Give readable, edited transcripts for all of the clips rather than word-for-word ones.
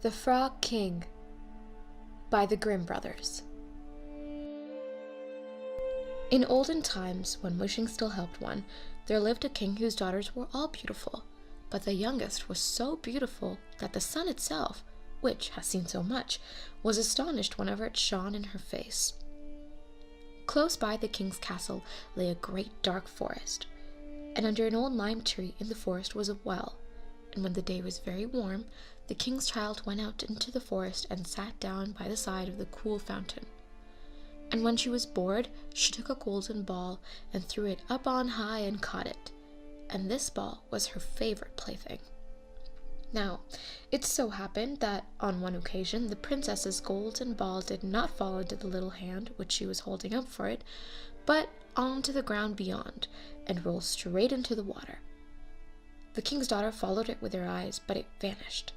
The Frog King by the Grimm brothers. In olden times, when wishing still helped one, there lived a king whose daughters were all beautiful, but the youngest was so beautiful that the sun itself, which has seen so much, was astonished whenever it shone in her face. Close by the king's castle lay a great dark forest, and under an old lime tree in the forest was a well, and when the day was very warm, the king's child went out into the forest and sat down by the side of the cool fountain. And when she was bored, she took a golden ball and threw it up on high and caught it, and this ball was her favorite plaything. Now, it so happened that on one occasion the princess's golden ball did not fall into the little hand which she was holding up for it, but onto the ground beyond, and rolled straight into the water. The king's daughter followed it with her eyes, but it vanished,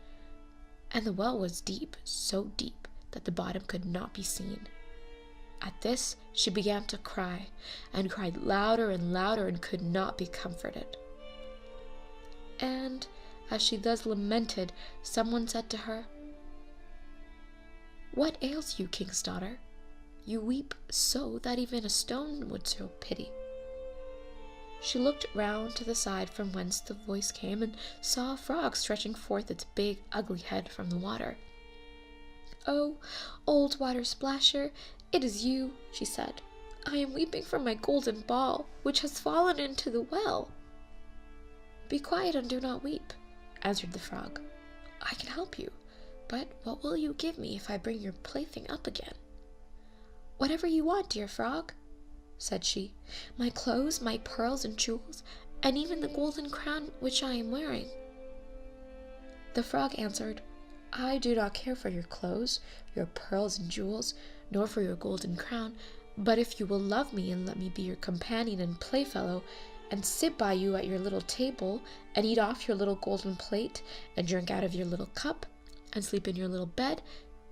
and the well was deep, so deep that the bottom could not be seen. At this, she began to cry, and cried louder and louder, and could not be comforted. And as she thus lamented, someone said to her, "What ails you, king's daughter? You weep so that even a stone would show pity." She looked round to the side from whence the voice came, and saw a frog stretching forth its big, ugly head from the water. "Oh, old water splasher, it is you," she said. "I am weeping for my golden ball, which has fallen into the well." "Be quiet and do not weep," answered the frog. "I can help you, but what will you give me if I bring your plaything up again?" "Whatever you want, dear frog," said she. "My clothes, my pearls and jewels, and even the golden crown which I am wearing." The frog answered, "I do not care for your clothes, your pearls and jewels, nor for your golden crown, but if you will love me and let me be your companion and playfellow, and sit by you at your little table, and eat off your little golden plate, and drink out of your little cup, and sleep in your little bed,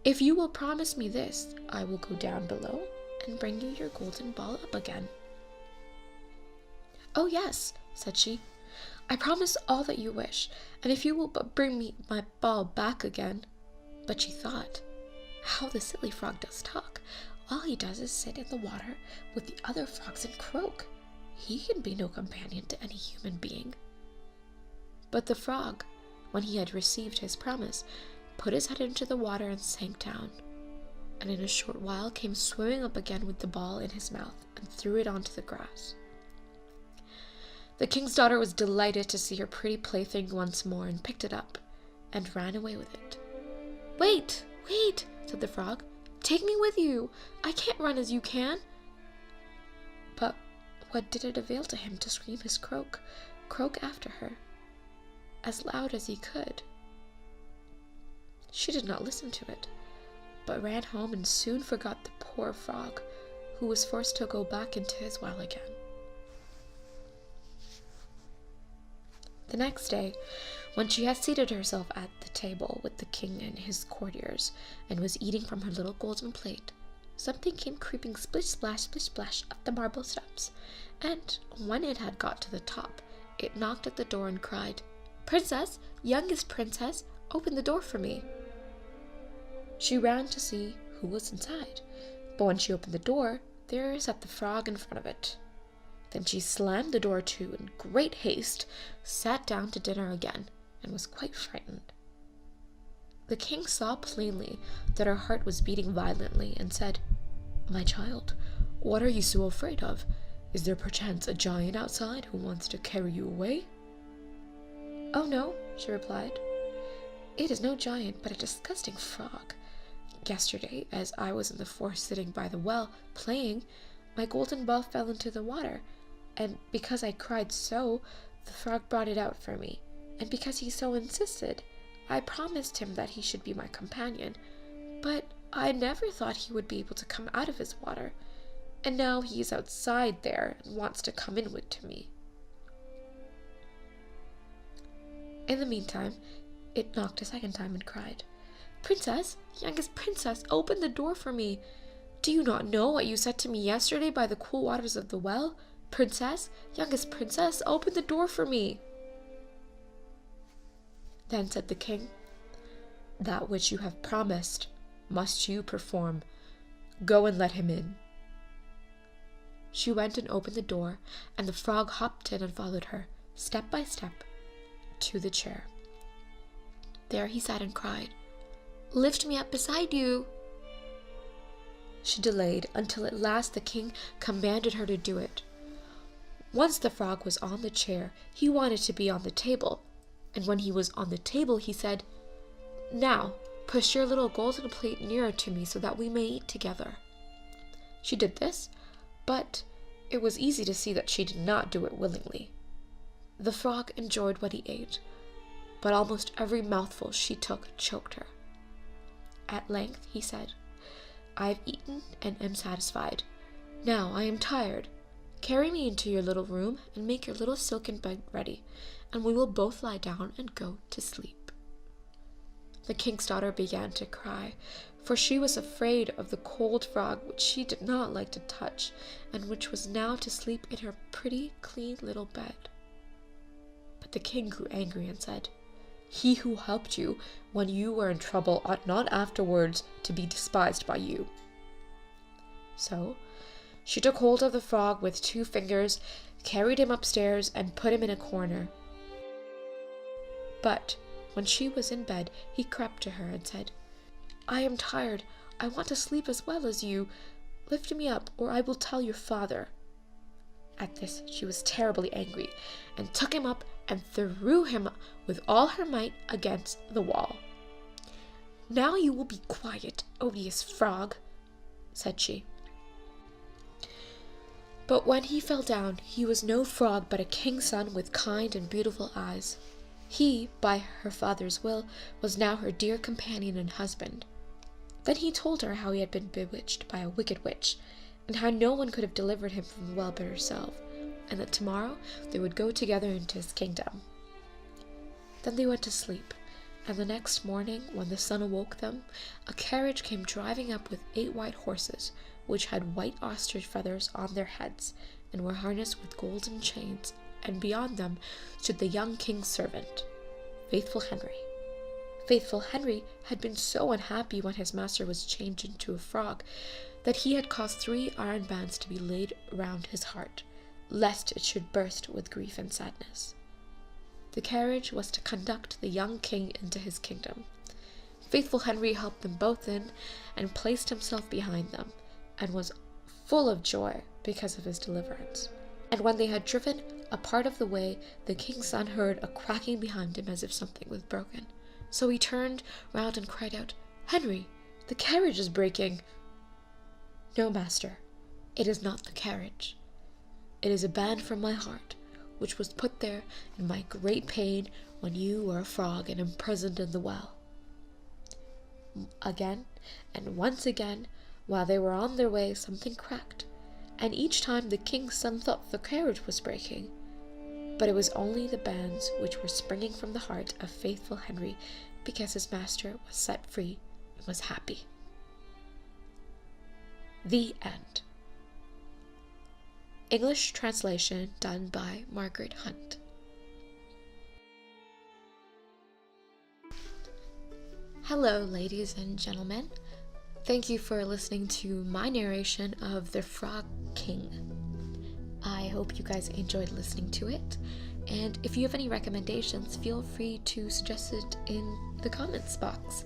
if you will promise me this, I will go down below and bring you your golden ball up again." "Oh yes," said she, "I promise all that you wish, and if you will but bring me my ball back again." But she thought, "How the silly frog does talk! All he does is sit in the water with the other frogs and croak. He can be no companion to any human being." But the frog, when he had received his promise, put his head into the water and sank down, and in a short while came swimming up again with the ball in his mouth and threw it onto the grass. The king's daughter was delighted to see her pretty plaything once more, and picked it up and ran away with it. "Wait, wait," said the frog. "Take me with you. I can't run as you can." But what did it avail to him to scream his croak after her, as loud as he could? She did not listen to it, but ran home and soon forgot the poor frog, who was forced to go back into his well again. The next day, when she had seated herself at the table with the king and his courtiers, and was eating from her little golden plate, something came creeping splish splash up the marble steps, and when it had got to the top, it knocked at the door and cried, "Princess, youngest princess, open the door for me." She ran to see who was inside, but when she opened the door, there sat the frog in front of it. Then she slammed the door to in great haste, sat down to dinner again, and was quite frightened. The king saw plainly that her heart was beating violently, and said, "My child, what are you so afraid of? Is there perchance a giant outside who wants to carry you away?" "Oh no," she replied. "It is no giant, but a disgusting frog. Yesterday, as I was in the forest sitting by the well, playing, my golden ball fell into the water, and because I cried so, the frog brought it out for me, and because he so insisted, I promised him that he should be my companion, but I never thought he would be able to come out of his water, and now he is outside there and wants to come in to me." In the meantime, it knocked a second time and cried, "Princess, youngest princess, open the door for me. Do you not know what you said to me yesterday by the cool waters of the well? Princess, youngest princess, open the door for me." Then said the king, That which you have promised must you perform. Go and let him in." She went and opened the door, and the frog hopped in and followed her, step by step, to the chair. There he sat and cried, "Lift me up beside you." She delayed until at last the king commanded her to do it. Once the frog was on the chair, he wanted to be on the table, and when he was on the table, he said, "Now, push your little golden plate nearer to me so that we may eat together." She did this, but it was easy to see that she did not do it willingly. The frog enjoyed what he ate, but almost every mouthful she took choked her. At length he said, "I have eaten and am satisfied. Now I am tired. Carry me into your little room and make your little silken bed ready, and we will both lie down and go to sleep." The king's daughter began to cry, for she was afraid of the cold frog which she did not like to touch, and which was now to sleep in her pretty, clean little bed. But the king grew angry and said, "He who helped you when you were in trouble ought not afterwards to be despised by you." So she took hold of the frog with 2 fingers, carried him upstairs, and put him in a corner. But when she was in bed, he crept to her and said, "I am tired. I want to sleep as well as you. Lift me up, or I will tell your father." At this she was terribly angry, and took him up and threw him with all her might against the wall. "Now you will be quiet, odious frog," said she. But when he fell down, he was no frog but a king's son with kind and beautiful eyes. He, by her father's will, was now her dear companion and husband. Then he told her how he had been bewitched by a wicked witch, and how no one could have delivered him from the well but herself, and that tomorrow they would go together into his kingdom. Then they went to sleep, and the next morning, when the sun awoke them, a carriage came driving up with 8 white horses, which had white ostrich feathers on their heads, and were harnessed with golden chains, and beyond them stood the young king's servant, Faithful Henry. Faithful Henry had been so unhappy when his master was changed into a frog that he had caused 3 iron bands to be laid round his heart, lest it should burst with grief and sadness. The carriage was to conduct the young king into his kingdom. Faithful Henry helped them both in, and placed himself behind them, and was full of joy because of his deliverance. And when they had driven a part of the way, the king's son heard a cracking behind him as if something was broken. So he turned round and cried out, "Henry, the carriage is breaking." "No, master, it is not the carriage. It is a band from my heart, which was put there in my great pain when you were a frog and imprisoned in the well." Again, and once again, while they were on their way, something cracked, and each time the king's son thought the carriage was breaking. But it was only the bands which were springing from the heart of Faithful Henry, because his master was set free and was happy. The end. English translation done by Margaret Hunt. Hello, ladies and gentlemen. Thank you for listening to my narration of The Frog King. I hope you guys enjoyed listening to it, and if you have any recommendations, feel free to suggest it in the comments box.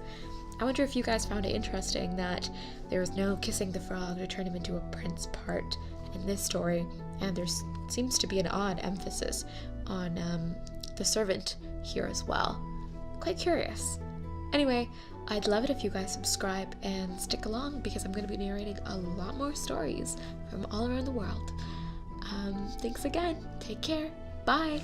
I wonder if you guys found it interesting that there was no kissing the frog to turn him into a prince part in this story, and there seems to be an odd emphasis on the servant here as well. Quite curious. Anyway, I'd love it if you guys subscribe and stick along, because I'm going to be narrating a lot more stories from all around the world. Thanks again. Take care. Bye.